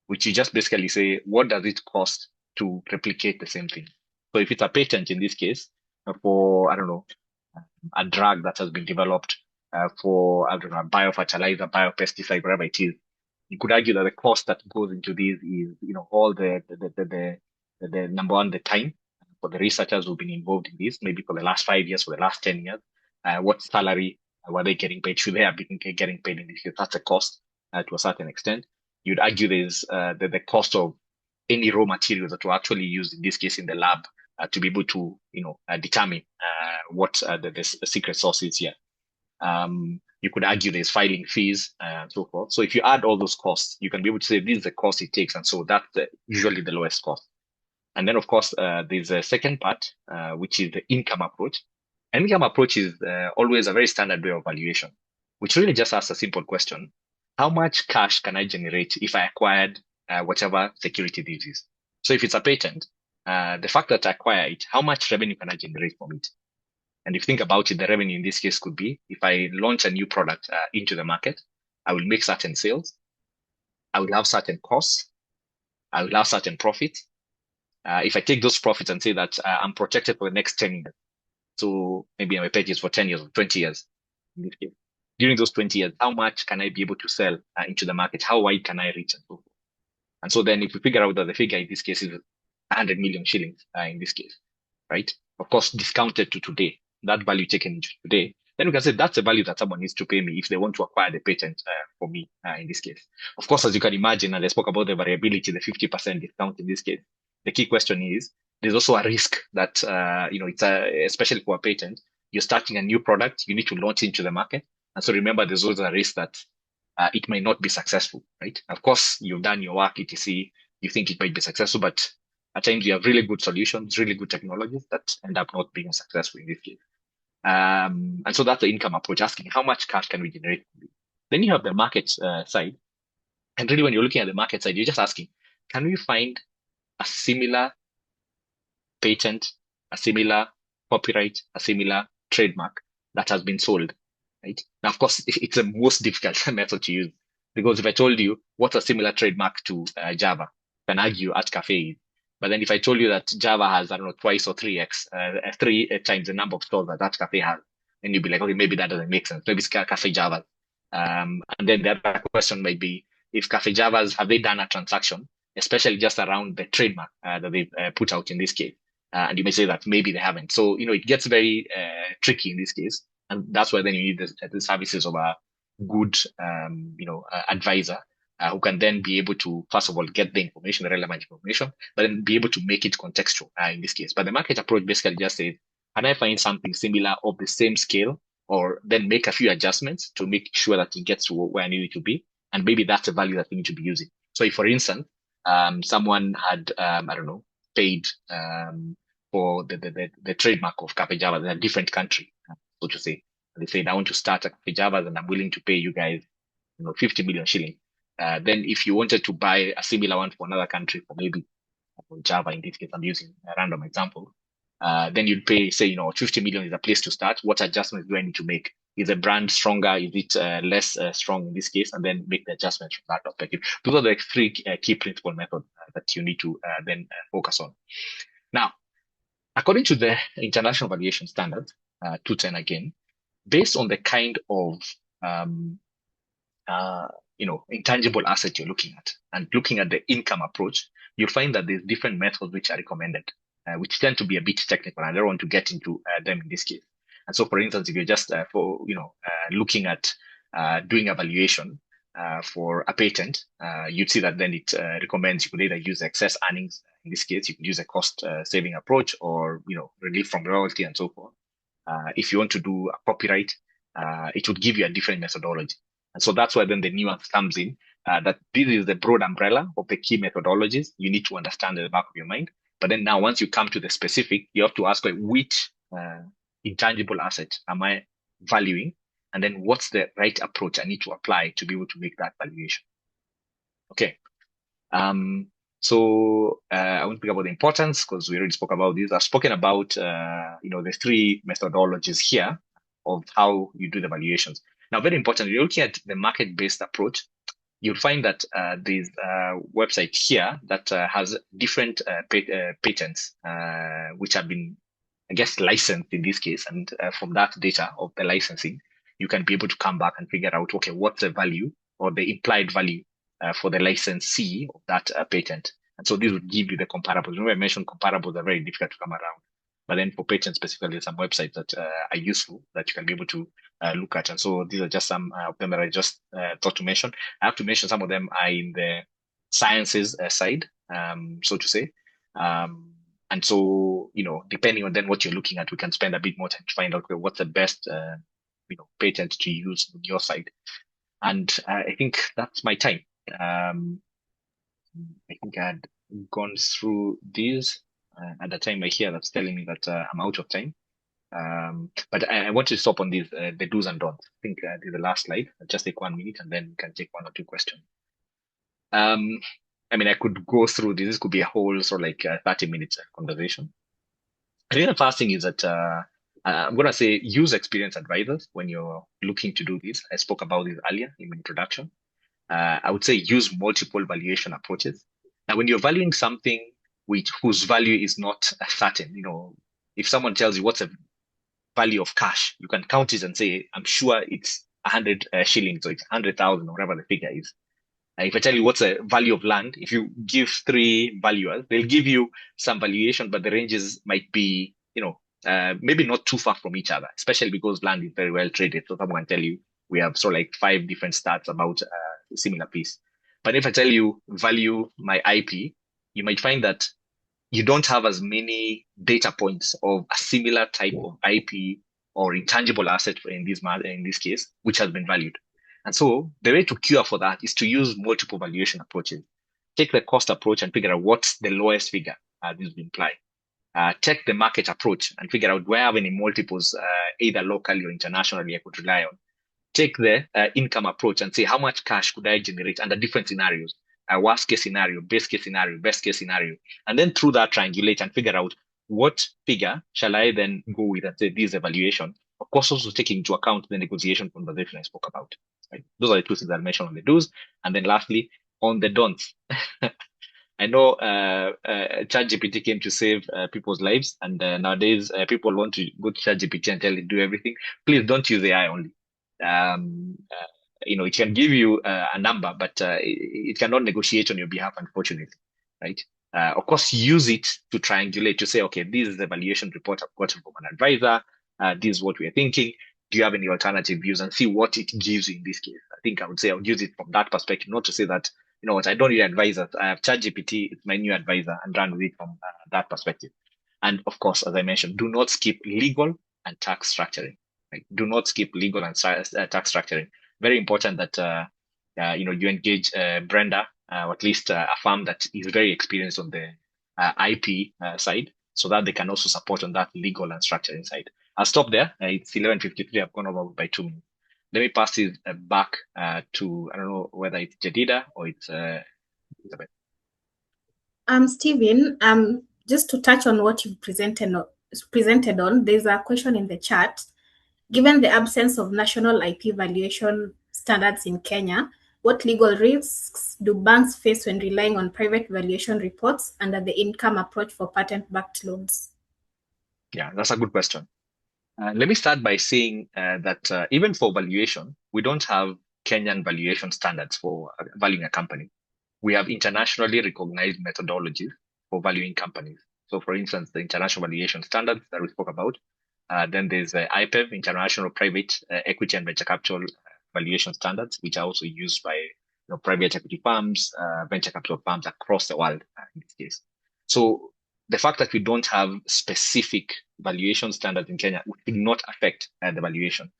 which you just basically say, what does it cost to replicate the same thing? So if it's a patent in this case, for, I don't know, a drug that has been developed for, I don't know, a biofertilizer, biopesticide, whatever it is, you could argue that the cost that goes into these is, all the number one, the time for the researchers who've been involved in this, maybe for the last 5 years, for the last 10 years, what salary were they getting paid? Should they have been getting paid in this case? That's a cost to a certain extent. You'd argue there's the cost of any raw materials that were actually used, in this case, in the lab, to be able to, determine what the secret sauce is here. You could argue there's filing fees and so forth. So if you add all those costs, you can be able to say this is the cost it takes, and so that's usually the lowest cost. And then, of course, there's a second part, which is the income approach. And income approach is always a very standard way of valuation, which really just asks a simple question: how much cash can I generate if I acquired whatever security this is? So if it's a patent, the fact that I acquire it, how much revenue can I generate from it? And if you think about it, the revenue in this case could be, if I launch a new product into the market, I will make certain sales, I will have certain costs, I will have certain profits. If I take those profits and say that I'm protected for the next 10 years, so maybe I'm a purchase for 10 years or 20 years, in this case, during those 20 years, how much can I be able to sell into the market? How wide can I reach? And so forth. And so then if we figure out that the figure in this case is 100 million shillings in this case, right? Of course, discounted to today, that value taken into today, then we can say that's the value that someone needs to pay me if they want to acquire the patent for me in this case. Of course, as you can imagine, and I spoke about the variability, the 50% discount in this case, the key question is there's also a risk that, it's especially for a patent, you're starting a new product, you need to launch into the market. And so remember, there's always a risk that it may not be successful, right? Of course, you've done your work, etc. You think it might be successful, but at times you have really good solutions, really good technologies that end up not being successful in this case. And so that's the income approach, asking how much cash can we generate. Then you have the market side. And really, when you're looking at the market side, you're just asking, can we find a similar patent, a similar copyright, a similar trademark that has been sold, right? Now, of course, it's the most difficult method to use, because if I told you what's a similar trademark to Java, you can argue at Cafe. But then if I told you that Java has, I don't know, twice or 3x, 3 times the number of stores that Cafe has, then you'd be like, okay, maybe that doesn't make sense. Maybe it's Cafe Java. And then the other question might be, if Cafe Javas, have they done a transaction, especially just around the trademark that they've put out in this case? And you may say that maybe they haven't. So, it gets very tricky in this case. And that's why then you need the services of a good, advisor who can then be able to, first of all, get the information, the relevant information, but then be able to make it contextual in this case. But the market approach basically just says, can I find something similar of the same scale, or then make a few adjustments to make sure that it gets to where I need it to be? And maybe that's the value that we need to be using. So if, for instance, someone had, paid for the trademark of Cafe Java in a different country, so to say. And they said, I want to start a Cafe Java and I'm willing to pay you guys 50 million shillings. Then if you wanted to buy a similar one for another country, for maybe Java in this case, I'm using a random example, then you'd pay, say, 50 million is a place to start. What adjustments do I need to make? Is the brand stronger? Is it less strong in this case? And then make the adjustments from that perspective. Those are the three key principle methods that you need to then focus on. Now, according to the International Valuation Standard, 210 again, based on the kind of intangible asset you're looking at, and looking at the income approach, you'll find that there's different methods which are recommended, which tend to be a bit technical. I don't want to get into them in this case. And so, for instance, if you're just looking at doing a valuation for a patent, you'd see that then it recommends you could either use excess earnings. In this case, you could use a cost saving approach, or relief from royalty and so forth. If you want to do a copyright, it would give you a different methodology. And so that's why then the nuance comes in, that this is the broad umbrella of the key methodologies. You need to understand at the back of your mind. But then now, once you come to the specific, you have to ask, which intangible asset am I valuing? And then what's the right approach I need to apply to be able to make that valuation? Okay. So I won't speak about the importance because we already spoke about this. I've spoken about, the three methodologies here of how you do the valuations. Now, very important, you're looking at the market-based approach. You'll find that there's a website here that has different patents, which have been, I guess, licensed in this case. And from that data of the licensing, you can be able to come back and figure out, okay, what's the value or the implied value for the licensee of that patent. And so this would give you the comparables. Remember, I mentioned comparables are very difficult to come around. But then for patents specifically, some websites that are useful that you can be able to look at. And so these are just some of them that I just thought to mention. I have to mention some of them are in the sciences side, so to say. And so, depending on then what you're looking at, we can spend a bit more time to find out what's the best, patent to use on your side. And I think that's my time. I think I had gone through these. At the time I hear that's telling me that I'm out of time. But I want to stop on these, the do's and don'ts. I think this is the last slide. I'll just take 1 minute and then we can take 1 or 2 questions. I could go through this. This could be a whole sort of like 30 minutes conversation. I think the first thing is that I'm going to say use experienced advisors when you're looking to do this. I spoke about this earlier in my introduction. I would say use multiple valuation approaches. Now, when you're valuing something whose value is not certain, if someone tells you what's a value of cash, you can count it and say, I'm sure it's 100 shillings, or it's 100,000, or whatever the figure is. If I tell you what's the value of land, if you give 3 valuers, they'll give you some valuation, but the ranges might be, maybe not too far from each other, especially because land is very well traded. So someone can tell you we have so like 5 different stats about a similar piece. But if I tell you value my IP, you might find that you don't have as many data points of a similar type of IP or intangible asset in this case, which has been valued. And so the way to cure for that is to use multiple valuation approaches. Take the cost approach and figure out what's the lowest figure this will imply. Take the market approach and figure out where have any multiples, either locally or internationally, I could rely on. Take the income approach and say, how much cash could I generate under different scenarios? Worst case scenario, best case scenario, best case scenario. And then through that, triangulate and figure out what figure shall I then go with and say this evaluation. Of course, also taking into account the negotiation conversation I spoke about. Right? Those are the two things I mentioned on the do's. And then lastly, on the don'ts. I know ChatGPT came to save people's lives, and nowadays people want to go to ChatGPT and tell it do everything. Please don't use AI only. It can give you a number, but it cannot negotiate on your behalf, unfortunately, right? Of course, use it to triangulate to say, okay, this is the valuation report I've gotten from an advisor. This is what we're thinking. Do you have any alternative views? And see what it gives you in this case. I think I would say I would use it from that perspective, not to say that, you know what, I don't need advisors. I have ChatGPT, it's my new advisor, and run with it from that perspective. And of course, as I mentioned, do not skip legal and tax structuring. Right? Do not skip legal and tax structuring. Very important that you engage Brenda, or at least a firm that is very experienced on the IP side, so that they can also support on that legal and structuring side. I'll stop there. It's 11:53. I've gone over by 2 minutes. Let me pass it back to, I don't know whether it's Jadida or it's Elizabeth. Stephen, just to touch on what you've presented on, there's a question in the chat. Given the absence of national IP valuation standards in Kenya, what legal risks do banks face when relying on private valuation reports under the income approach for patent-backed loans? Yeah, that's a good question. Let me start by saying that even for valuation, we don't have Kenyan valuation standards for valuing a company. We have internationally recognized methodologies for valuing companies. So, for instance, the international valuation standards that we spoke about. Then there's IPEV, International Private Equity and Venture Capital Valuation Standards, which are also used by private equity firms, venture capital firms across the world in this case. So the fact that we don't have specific valuation standards in Kenya would not affect the valuation.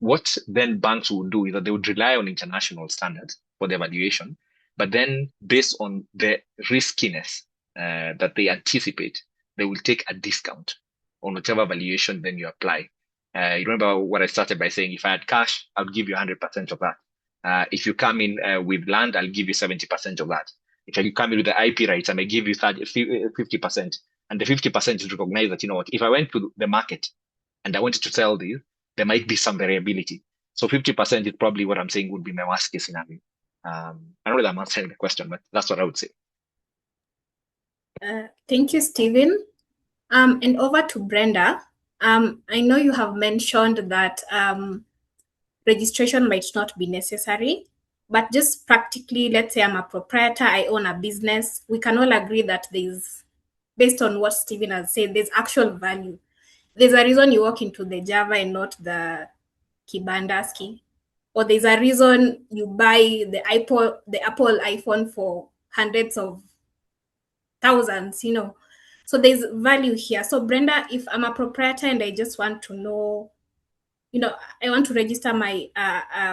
What then banks would do is that they would rely on international standards for their valuation, but then based on the riskiness that they anticipate, they will take a discount on whatever valuation then you apply. You remember what I started by saying, if I had cash, I'll give you 100% of that. If you come in with land, I'll give you 70% of that. If you come in with the IP rights, I may give you 50%. And the 50% is recognized that, you know what, if I went to the market and I wanted to sell these, there might be some variability. So 50% is probably what I'm saying would be my worst case scenario. I don't know that I'm answering the question, but that's what I would say. Thank you, Stephen. And over to Brenda. I know you have mentioned that registration might not be necessary, but just practically, let's say I'm a proprietor, I own a business. We can all agree that there's, based on what Stephen has said, there's actual value. There's a reason you walk into the Java and not the Kibandaski, or there's a reason you buy the Apple iPhone for hundreds of thousands, So there's value here. So Brenda, if I'm a proprietor and I just want to know, I want to register my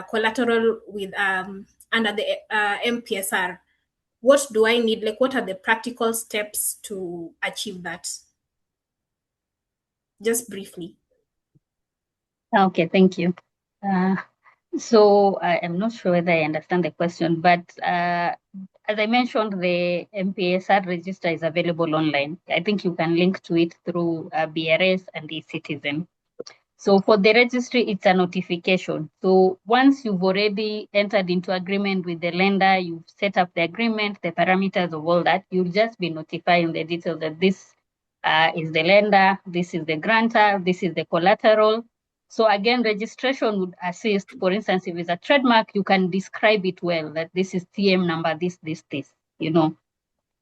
collateral with under the MPSR, what do I need? Like, what are the practical steps to achieve that? Just briefly. Okay, thank you. So I'm not sure whether I understand the question, but as I mentioned, the MPSR register is available online. I think you can link to it through BRS and eCitizen. So for the registry, it's a notification. So once you've already entered into agreement with the lender, you've set up the agreement, the parameters of all that, you'll just be notifying the details that this is the lender, this is the grantor, this is the collateral. So again, registration would assist. For instance, if it's a trademark, you can describe it well, that this is TM number, this,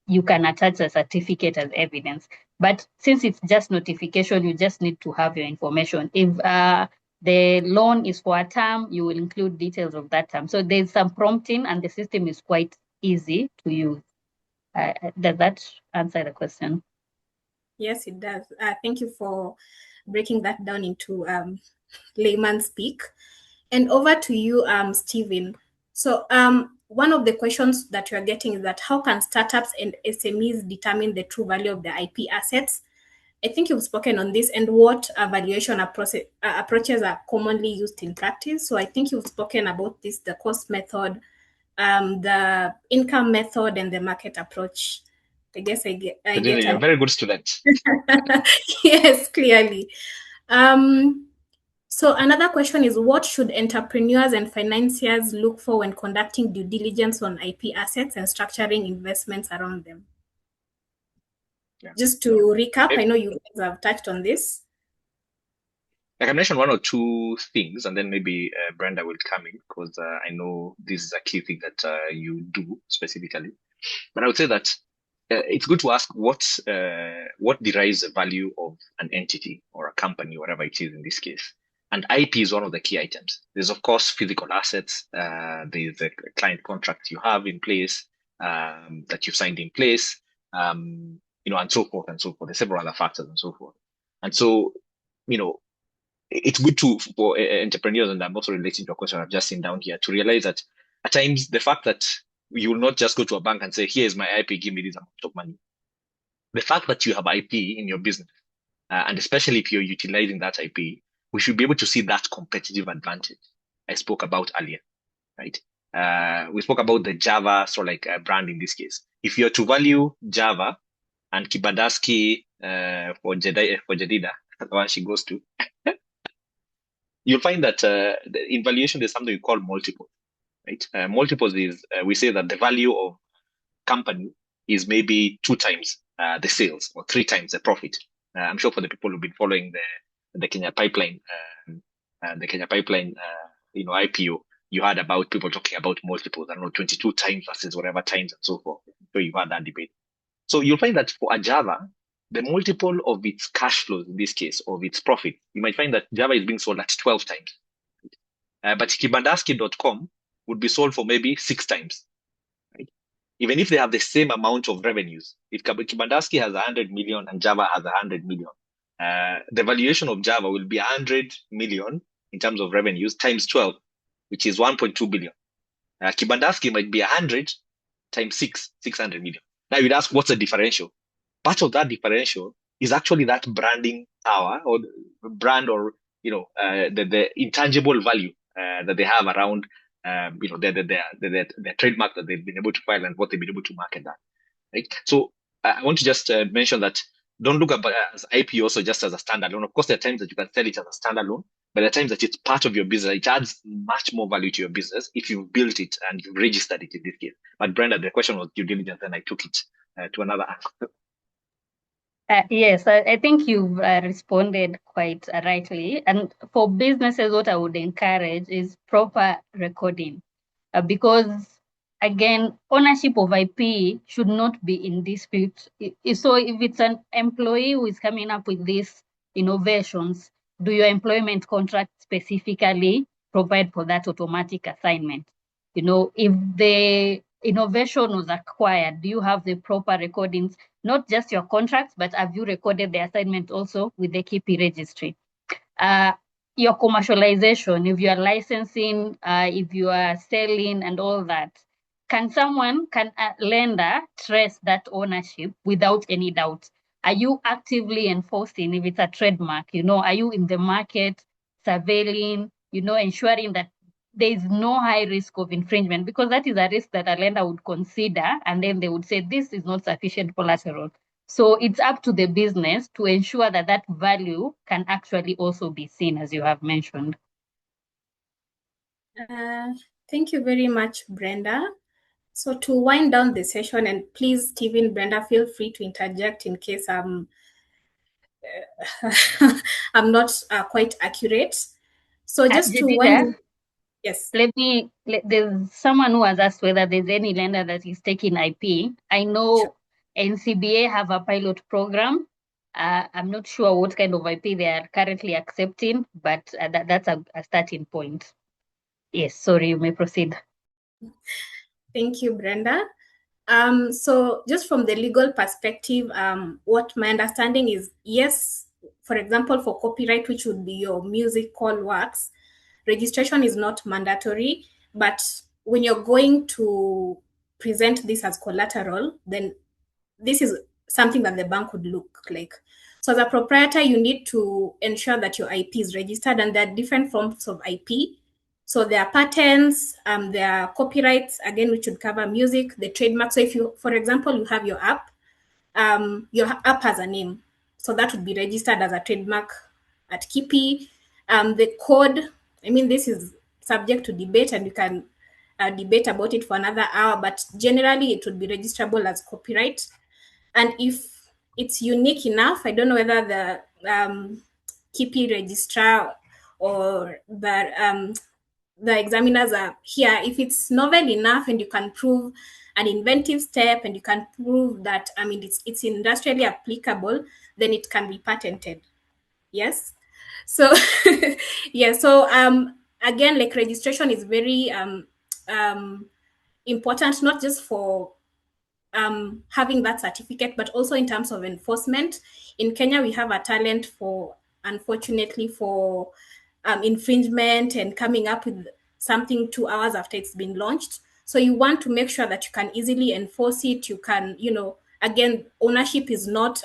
you can attach a certificate as evidence. But since it's just notification, you just need to have your information. If the loan is for a term, you will include details of that term. So there's some prompting, and the system is quite easy to use. Does that answer the question? Yes, it does. Thank you for breaking that down into layman speak. And over to you, Stephen. So one of the questions that you're getting is that how can startups and SMEs determine the true value of the IP assets? I think you've spoken on this and what valuation approaches are commonly used in practice. So I think you've spoken about this, the cost method, the income method, and the market approach. I guess I get you're a very good student. Yes, clearly. So another question is, what should entrepreneurs and financiers look for when conducting due diligence on IP assets and structuring investments around them? Yeah. Just to recap, I know you guys have touched on this. I can mention one or two things, and then maybe Brenda will come in, because I know this is a key thing that you do specifically. But I would say that it's good to ask what derives the value of an entity or a company, whatever it is in this case. And IP is one of the key items. There's, of course, physical assets. There's a client contract you have in place, that you've signed in place, and so forth and so forth. There's several other factors and so forth. And so, it's good for entrepreneurs, and I'm also relating to a question I've just seen down here, to realize that at times the fact that you will not just go to a bank and say, here's my IP, give me this amount of money. The fact that you have IP in your business, and especially if you're utilizing that IP, we should be able to see that competitive advantage I spoke about earlier, right? We spoke about the Java, brand in this case. If you're to value Java and Kibandaski for Jadida, the one she goes to, you'll find that in valuation, there's something we call multiples, right? Multiples is, we say that the value of company is maybe 2 times the sales or 3 times the profit. I'm sure for the people who've been following the Kenya pipeline, IPO, you heard about people talking about multiples, I don't know, 22 times versus whatever times and so forth. So you've had that debate. So you'll find that for a Java, the multiple of its cash flows, in this case, of its profit, you might find that Java is being sold at 12 times. But Kibandaski.com would be sold for maybe 6 times. Right? Even if they have the same amount of revenues, if Kibandaski has 100 million and Java has 100 million, the valuation of Java will be 100 million in terms of revenues times 12, which is 1.2 billion. Kibandaski might be 100 times 600 million. Now you'd ask, what's the differential? Part of that differential is actually that branding power or brand, or the intangible value that they have around their trademark that they've been able to file and what they've been able to market that. Right. So I want to just mention that don't look at as IP also just as a standalone. Of course, there are times that you can sell it as a standalone, but there are times that it's part of your business. It adds much more value to your business if you've built it and you've registered it in this case. But Brenda, the question was due diligence, and I took it to another angle. Yes, I think you've responded quite rightly. And for businesses, what I would encourage is proper recording, because again, ownership of IP should not be in dispute. So if it's an employee who is coming up with these innovations, do your employment contract specifically provide for that automatic assignment? If the innovation was acquired, do you have the proper recordings, not just your contracts, but have you recorded the assignment also with the KP registry? Your commercialization, if you are licensing, if you are selling and all that, can a lender trace that ownership without any doubt? Are you actively enforcing if it's a trademark? Are you in the market surveilling, ensuring that there is no high risk of infringement? Because that is a risk that a lender would consider, and then they would say, this is not sufficient collateral. So it's up to the business to ensure that that value can actually also be seen, as you have mentioned. Thank you very much, Brenda. So to wind down the session, and please, Stephen, Brenda, feel free to interject in case I'm not quite accurate. So just to wind, yes. There's someone who has asked whether there's any lender that is taking IP. I know NCBA have a pilot program. I'm not sure what kind of IP they are currently accepting, but that's a starting point. Yes, sorry, you may proceed. Thank you, Brenda. So just from the legal perspective, what my understanding is, yes, for example, for copyright, which would be your musical works, registration is not mandatory, but when you're going to present this as collateral, then this is something that the bank would look like. So as a proprietor, you need to ensure that your IP is registered, and there are different forms of IP. So there are patents, there are copyrights, again, which would cover music, the trademark. So if you, for example, you have your app has a name. So that would be registered as a trademark at KIPI. The code, I mean, this is subject to debate, and you can debate about it for another hour, but generally it would be registrable as copyright. And if it's unique enough, I don't know whether the KIPI registrar or the examiners are here. If it's novel enough and you can prove an inventive step and you can prove that, I mean, it's industrially applicable, then it can be patented. Yes. So yeah. So again, like, registration is very important, not just for having that certificate, but also in terms of enforcement. In Kenya, we have a talent for, unfortunately, for infringement and coming up with something 2 hours after it's been launched. So you want to make sure that you can easily enforce it. You can, again, ownership is not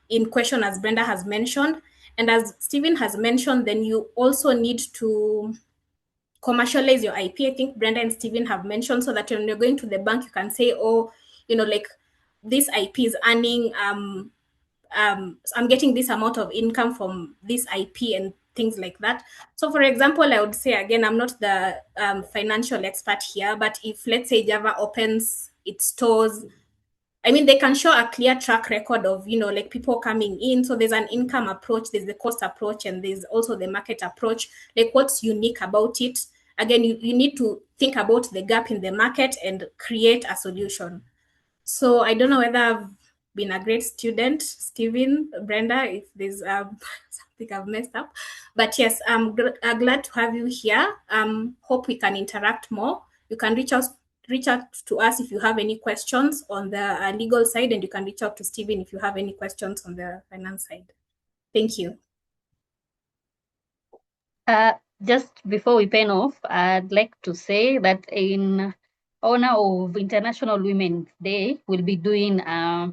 in question, as Brenda has mentioned. And as Stephen has mentioned, then you also need to commercialize your IP. I think Brenda and Stephen have mentioned, so that when you're going to the bank, you can say, oh, like, this IP is earning, I'm getting this amount of income from this IP and things like that. So for example, I would say, again, I'm not the financial expert here, but if, let's say, Java opens its stores, I mean, they can show a clear track record of, like, people coming in. So there's an income approach, there's the cost approach, and there's also the market approach. Like, what's unique about it? Again, you need to think about the gap in the market and create a solution. So I don't know whether I've been a great student, Stephen, Brenda, if there's something I've messed up. But yes, I'm glad to have you here. Hope we can interact more. You can reach out to us if you have any questions on the legal side, and you can reach out to Stephen if you have any questions on the finance side. Thank you. Just before we pen off, I'd like to say that in honor of International Women's Day, we'll be doing a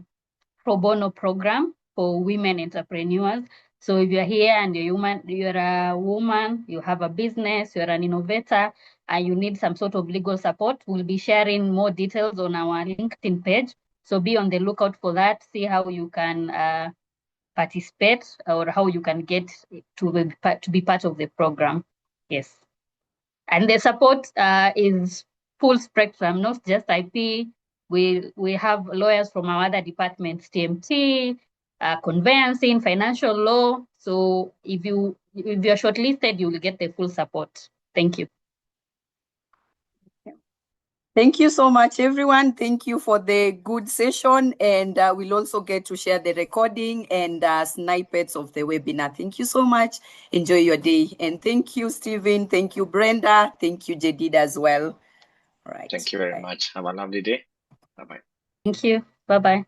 pro bono program for women entrepreneurs. So if you're here and you're a woman, you have a business, you're an innovator, and you need some sort of legal support, we'll be sharing more details on our LinkedIn page. So be on the lookout for that. See how you can participate, or how you can get to be part of the program. Yes. And the support is full spectrum, not just IP. We have lawyers from our other departments, TMT, conveyancing, financial law. So if you're shortlisted, you will get the full support. Thank you. Thank you so much, everyone. Thank you for the good session. And we'll also get to share the recording and snippets of the webinar. Thank you so much. Enjoy your day. And thank you, Stephen. Thank you, Brenda. Thank you, Jadid, as well. All right. Thank you very much. Have a lovely day. Bye-bye. Thank you. Bye-bye.